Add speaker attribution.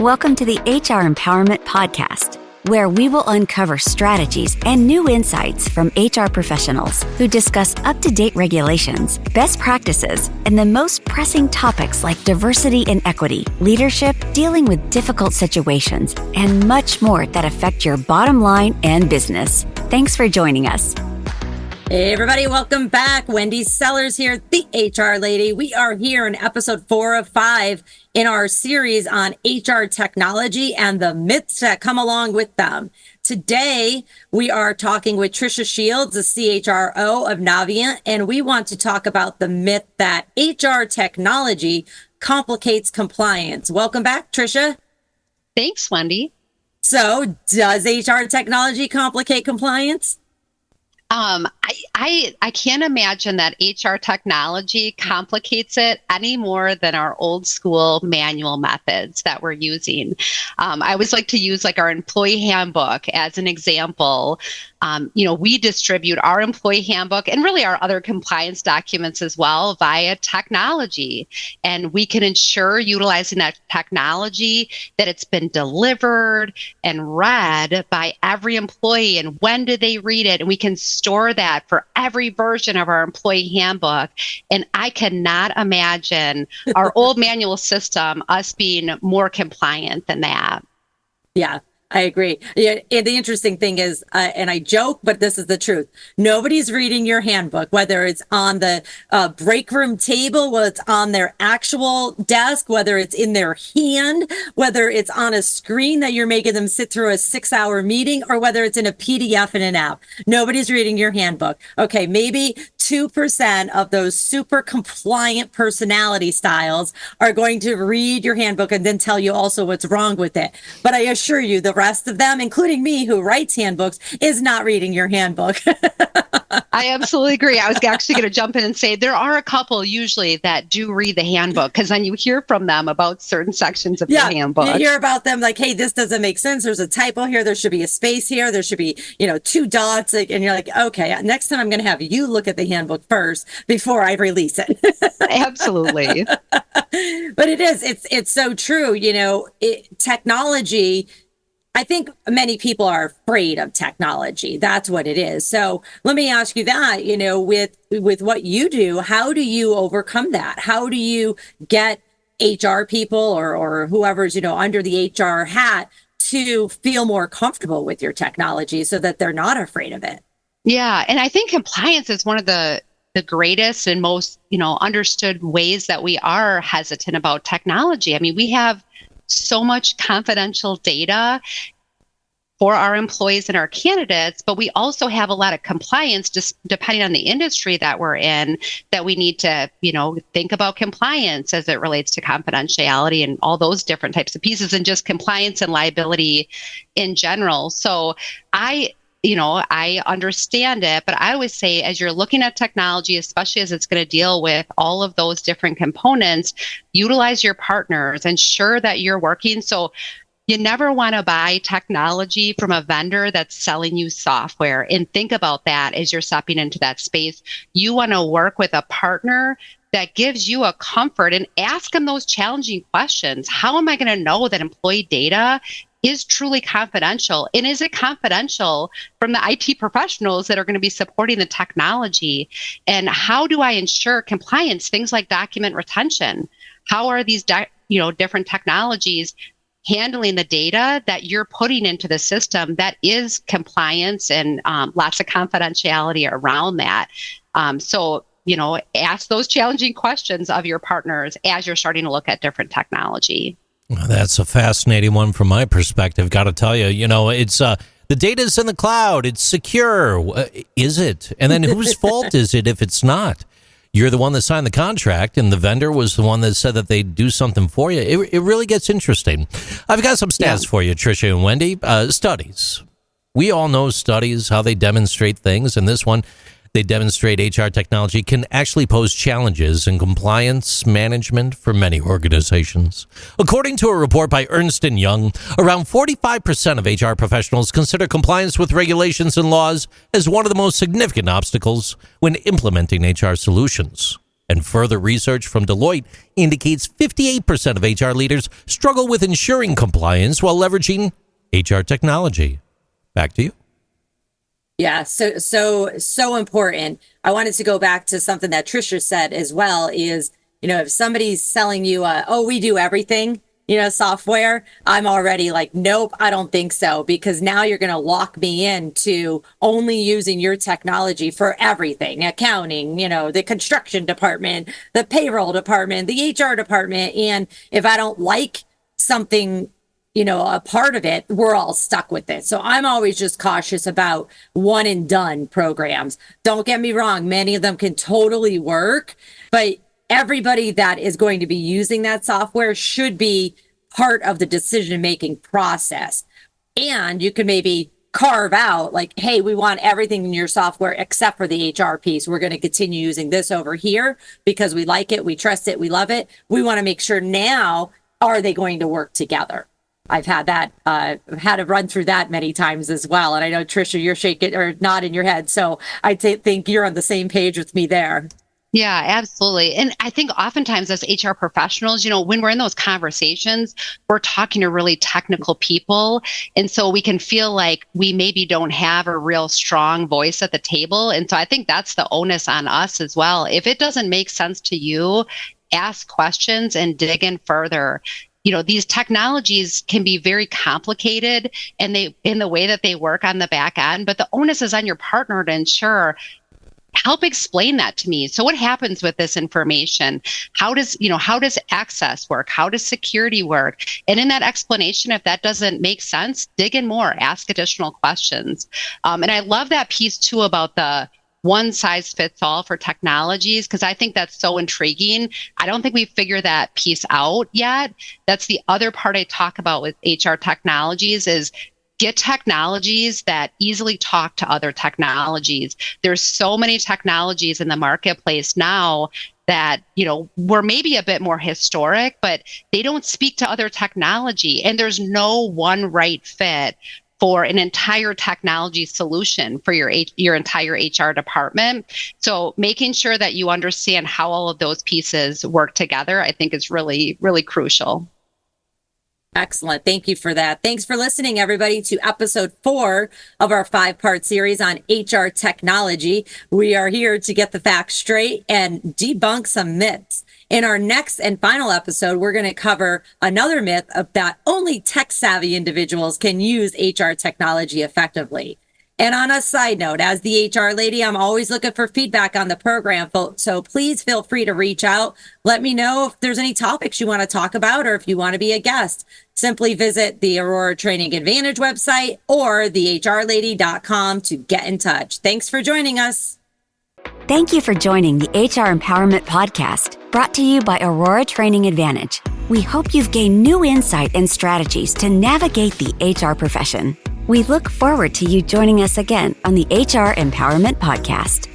Speaker 1: Welcome to the HR Empowerment Podcast, where we will uncover strategies and new insights from HR professionals who discuss up-to-date regulations, best practices, and the most pressing topics like diversity and equity, leadership, dealing with difficult situations, and much more that affect your bottom line and business. Thanks for joining us.
Speaker 2: Hey everybody, welcome back. Wendy Sellers here, the HR lady. We are here in episode 4 of 5 in our series on HR technology and the myths that come along with them. Today, we are talking with Tricia Shields, the CHRO of Navient, and we want to talk about the myth that HR technology complicates compliance. Welcome back, Tricia.
Speaker 3: Thanks, Wendy.
Speaker 2: So, does HR technology complicate compliance?
Speaker 3: I can't imagine that HR technology complicates it any more than our old school manual methods that we're using. I always like to use our employee handbook as an example. We distribute our employee handbook and really our other compliance documents as well via technology. And we can ensure utilizing that technology that it's been delivered and read by every employee. And when do they read it? And we can store that for every version of our employee handbook. And I cannot imagine our old manual system, us being more compliant than that.
Speaker 2: Yeah. I agree. Yeah, and the interesting thing is, and I joke, but this is the truth. Nobody's reading your handbook, whether it's on the break room table, whether it's on their actual desk, whether it's in their hand, whether it's on a screen that you're making them sit through a 6-hour meeting, or whether it's in a PDF in an app. Nobody's reading your handbook. Okay, maybe 2% of those super compliant personality styles are going to read your handbook and then tell you also what's wrong with it. But I assure you, the rest of them, including me who writes handbooks, is not reading your handbook.
Speaker 3: I absolutely agree. I was actually going to jump in and say there are a couple usually that do read the handbook, because then you hear from them about certain sections of the handbook.
Speaker 2: You hear about them like, hey, this doesn't make sense. There's a typo here. There should be a space here. There should be, 2 dots. And you're like, okay, next time I'm going to have you look at the handbook first before I release it.
Speaker 3: Absolutely.
Speaker 2: But it's so true. Technology, I think many people are afraid of technology. That's what it is. So let me ask you that, with what you do, how do you overcome that? How do you get HR people or whoever's, under the HR hat to feel more comfortable with your technology so that they're not afraid of it?
Speaker 3: Yeah. And I think compliance is one of the greatest and most, understood ways that we are hesitant about technology. I mean, we have so much confidential data for our employees and our candidates, but we also have a lot of compliance, just depending on the industry that we're in, that we need to, think about compliance as it relates to confidentiality and all those different types of pieces, and just compliance and liability in general. So I understand it, but I always say, as you're looking at technology, especially as it's going to deal with all of those different components, utilize your partners, ensure that you're working. So you never want to buy technology from a vendor that's selling you software. And think about that as you're stepping into that space. You want to work with a partner that gives you a comfort, and ask them those challenging questions. How am I going to know that employee data is truly confidential? And is it confidential from the IT professionals that are going to be supporting the technology? And how do I ensure compliance? Things like document retention. How are these different technologies handling the data that you're putting into the system that is compliance, and lots of confidentiality around that? So ask those challenging questions of your partners as you're starting to look at different technology.
Speaker 4: That's a fascinating one from my perspective. Got to tell you, it's the data's in the cloud. It's secure. Is it? And then whose fault is it if it's not? You're the one that signed the contract, and the vendor was the one that said that they'd do something for you. It really gets interesting. I've got some stats for you, Tricia and Wendy. Studies. We all know studies, how they demonstrate things. And this one, they demonstrate HR technology can actually pose challenges in compliance management for many organizations. According to a report by Ernst & Young, around 45% of HR professionals consider compliance with regulations and laws as one of the most significant obstacles when implementing HR solutions. And further research from Deloitte indicates 58% of HR leaders struggle with ensuring compliance while leveraging HR technology. Back to you.
Speaker 2: Yeah, so important. I wanted to go back to something that Trisha said as well is, if somebody's selling you we do everything, software, I'm already like, nope, I don't think so, because now you're going to lock me into only using your technology for everything, accounting, the construction department, the payroll department, the HR department. And if I don't like something, a part of it, we're all stuck with it. So I'm always just cautious about one and done programs. Don't get me wrong. Many of them can totally work, but everybody that is going to be using that software should be part of the decision-making process. And you can maybe carve out like, hey, we want everything in your software except for the HR piece. We're going to continue using this over here because we like it, we trust it, we love it. We want to make sure now, are they going to work together? I've had that, had to run through that many times as well. And I know, Trisha, you're shaking or nodding your head. So I think you're on the same page with me there.
Speaker 3: Yeah, absolutely. And I think oftentimes as HR professionals, when we're in those conversations, we're talking to really technical people. And so we can feel like we maybe don't have a real strong voice at the table. And so I think that's the onus on us as well. If it doesn't make sense to you, ask questions and dig in further. These technologies can be very complicated and in the way that they work on the back end, but the onus is on your partner to ensure, help explain that to me. So what happens with this information? How does access work? How does security work? And in that explanation, if that doesn't make sense, dig in more, ask additional questions. And I love that piece too about the one size fits all for technologies, because I think that's so intriguing. I don't think we've figured that piece out yet. That's the other part I talk about with HR technologies is get technologies that easily talk to other technologies. There's so many technologies in the marketplace now that, were maybe a bit more historic, but they don't speak to other technology. And there's no one right fit for an entire technology solution for your entire HR department. So making sure that you understand how all of those pieces work together, I think is really, really crucial.
Speaker 2: Excellent. Thank you for that. Thanks for listening, everybody, to episode 4 of our 5-part series on HR technology. We are here to get the facts straight and debunk some myths. In our next and final episode, we're going to cover another myth that only tech-savvy individuals can use HR technology effectively. And on a side note, as the HR lady, I'm always looking for feedback on the program. So please feel free to reach out. Let me know if there's any topics you want to talk about or if you want to be a guest. Simply visit the Aurora Training Advantage website or thehrlady.com to get in touch. Thanks for joining us.
Speaker 1: Thank you for joining the HR Empowerment Podcast, brought to you by Aurora Training Advantage. We hope you've gained new insight and strategies to navigate the HR profession. We look forward to you joining us again on the HR Empowerment Podcast.